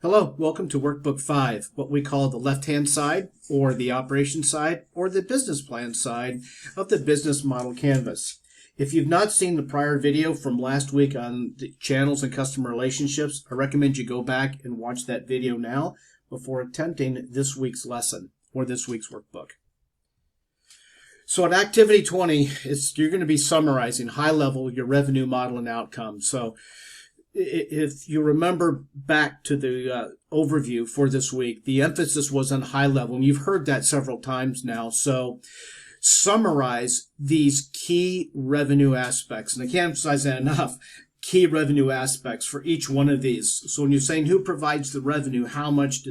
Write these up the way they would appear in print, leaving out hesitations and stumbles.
Hello, welcome to Workbook 5, what we call the left-hand side, or the operation side, or the business plan side of the business model canvas. If you've not seen the prior video from last week on the channels and customer relationships, I recommend you go back and watch that video now before attempting this week's lesson, or this week's workbook. So at Activity 20, you're going to be summarizing high level your revenue model and outcomes. So if you remember back to the overview for this week, the emphasis was on high level, and you've heard that several times now. So summarize these key revenue aspects, and I can't emphasize that enough, key revenue aspects for each one of these. So when you're saying who provides the revenue, how much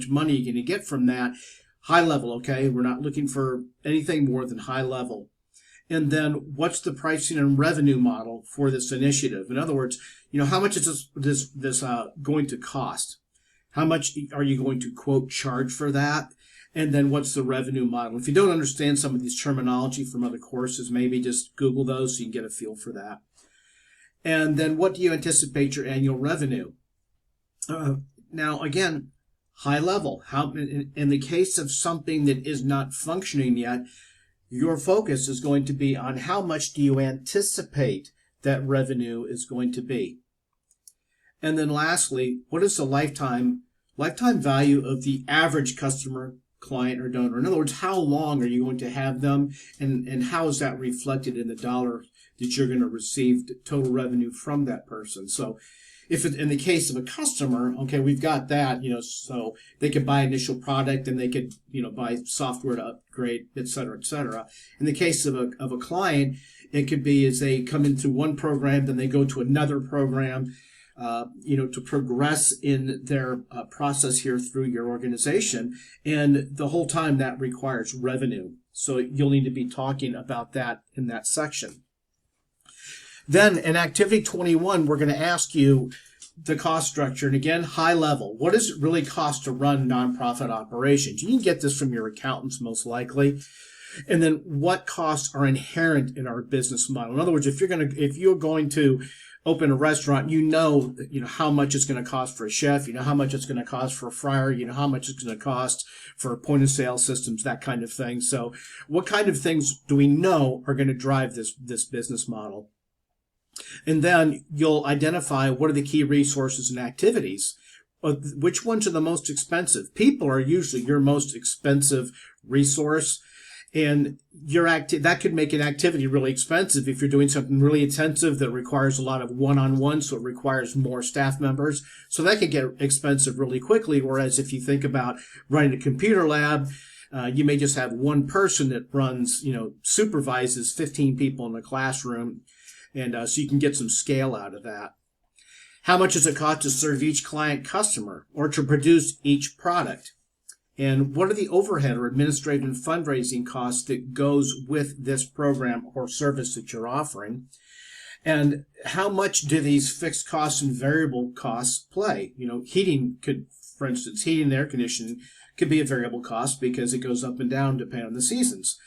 money are you going to get from that, high level, okay? We're not looking for anything more than high level. And then what's the pricing and revenue model for this initiative? In other words, how much is this going to cost? How much are you going to, quote, charge for that? And then what's the revenue model? If you don't understand some of these terminology from other courses, maybe just Google those so you can get a feel for that. And then what do you anticipate your annual revenue? Now, again, high level. In the case of something that is not functioning yet, your focus is going to be on how much do you anticipate that revenue is going to be. And then lastly, what is the lifetime value of the average customer, client, or donor? In other words, how long are you going to have them, and how is that reflected in the dollar that you're going to receive total revenue from that person? So if it's in the case of a customer, okay, we've got that, so they could buy initial product and they could, buy software to upgrade, et cetera, et cetera. In the case of a client, it could be as they come in through one program, then they go to another program, to progress in their process here through your organization. And the whole time that requires revenue. So you'll need to be talking about that in that section. Then in Activity 21, we're going to ask you the cost structure. And again, high level. What does it really cost to run nonprofit operations? You can get this from your accountants most likely. And then what costs are inherent in our business model? In other words, if you're going to open a restaurant, how much it's going to cost for a chef, how much it's going to cost for a fryer, how much it's going to cost for point of sale systems, that kind of thing. So what kind of things do we know are going to drive this business model? And then you'll identify what are the key resources and activities. Which ones are the most expensive? People are usually your most expensive resource. And that could make an activity really expensive if you're doing something really intensive that requires a lot of one-on-one, so it requires more staff members. So that could get expensive really quickly. Whereas if you think about running a computer lab, you may just have one person that runs, supervises 15 people in the classroom. And so you can get some scale out of that. How much does it cost to serve each client customer or to produce each product? And what are the overhead or administrative and fundraising costs that goes with this program or service that you're offering? And how much do these fixed costs and variable costs play? Heating could, for instance, heating and air conditioning could be a variable cost because it goes up and down depending on the seasons.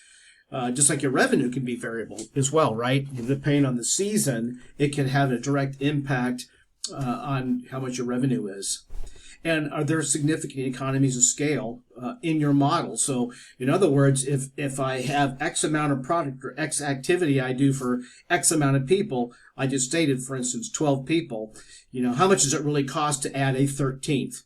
Just like your revenue can be variable as well, right? Depending on the season, it can have a direct impact on how much your revenue is. And are there significant economies of scale in your model? So in other words, if I have X amount of product or X activity I do for X amount of people, I just stated, for instance, 12 people, how much does it really cost to add a 13th?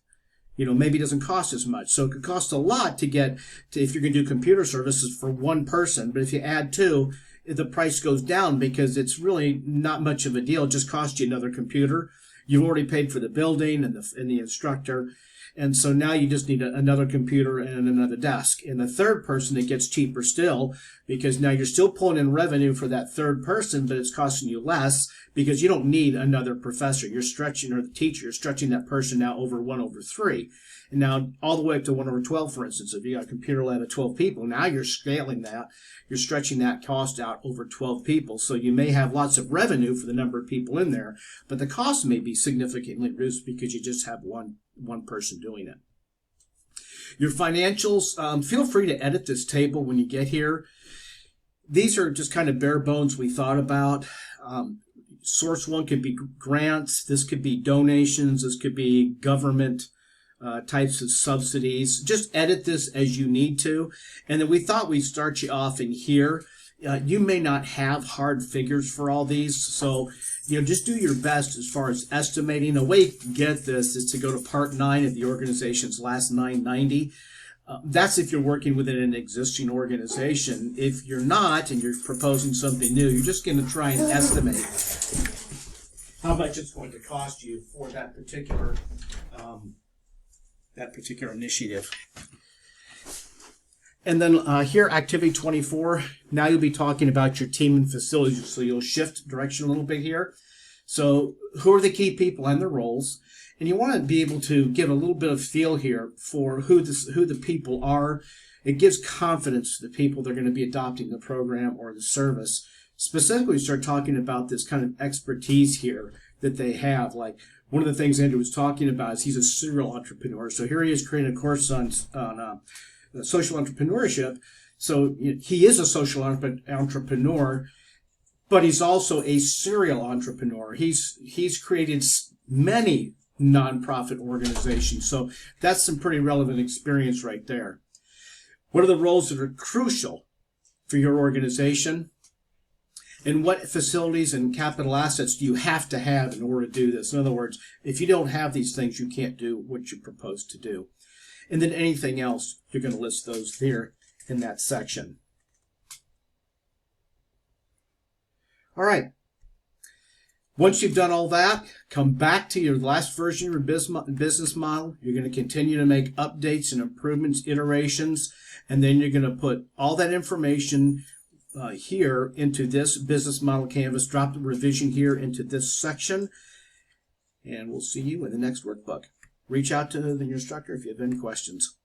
Maybe it doesn't cost as much. So it could cost a lot to get to, if you're going to do computer services for one person, but if you add two, the price goes down because it's really not much of a deal. It just costs you another computer. You've already paid for the building and the instructor. And so now you just need another computer and another desk. And the third person, it gets cheaper still because now you're still pulling in revenue for that third person, but it's costing you less because you don't need another professor. You're stretching, or the teacher, you're stretching that person now over 1/3. And now all the way up to 1/12, for instance. If you got a computer lab of 12 people, now you're scaling that. You're stretching that cost out over 12 people. So you may have lots of revenue for the number of people in there, but the cost may be significantly reduced because you just have one person doing it. Your financials, feel free to edit this table when you get here. These are just kind of bare bones we thought about. Source one could be grants. This could be donations. This could be government types of subsidies. Just edit this as you need to. And then we thought we'd start you off in here. You may not have hard figures for all these, so just do your best as far as estimating. A way you can get this is to go to Part 9 of the organization's last 990. That's if you're working within an existing organization. If you're not and you're proposing something new, you're just going to try and estimate how much it's going to cost you for that particular initiative. And then here, Activity 24, now you'll be talking about your team and facilities, so you'll shift direction a little bit here. So who are the key people and their roles? And you want to be able to give a little bit of feel here for who the people are. It gives confidence to the people that are going to be adopting the program or the service. Specifically, start talking about this kind of expertise here that they have. Like one of the things Andrew was talking about is he's a serial entrepreneur. So here he is creating a course on social entrepreneurship. So he is a social entrepreneur, but he's also a serial entrepreneur. He's created many nonprofit organizations. So that's some pretty relevant experience right there. What are the roles that are crucial for your organization? And what facilities and capital assets do you have to have in order to do this? In other words, if you don't have these things, you can't do what you propose to do. And then anything else, you're going to list those here in that section. All right. Once you've done all that, come back to your last version of your business model. You're going to continue to make updates and improvements, iterations, and then you're going to put all that information here into this business model canvas, drop the revision here into this section, and we'll see you in the next workbook. Reach out to the instructor if you have any questions.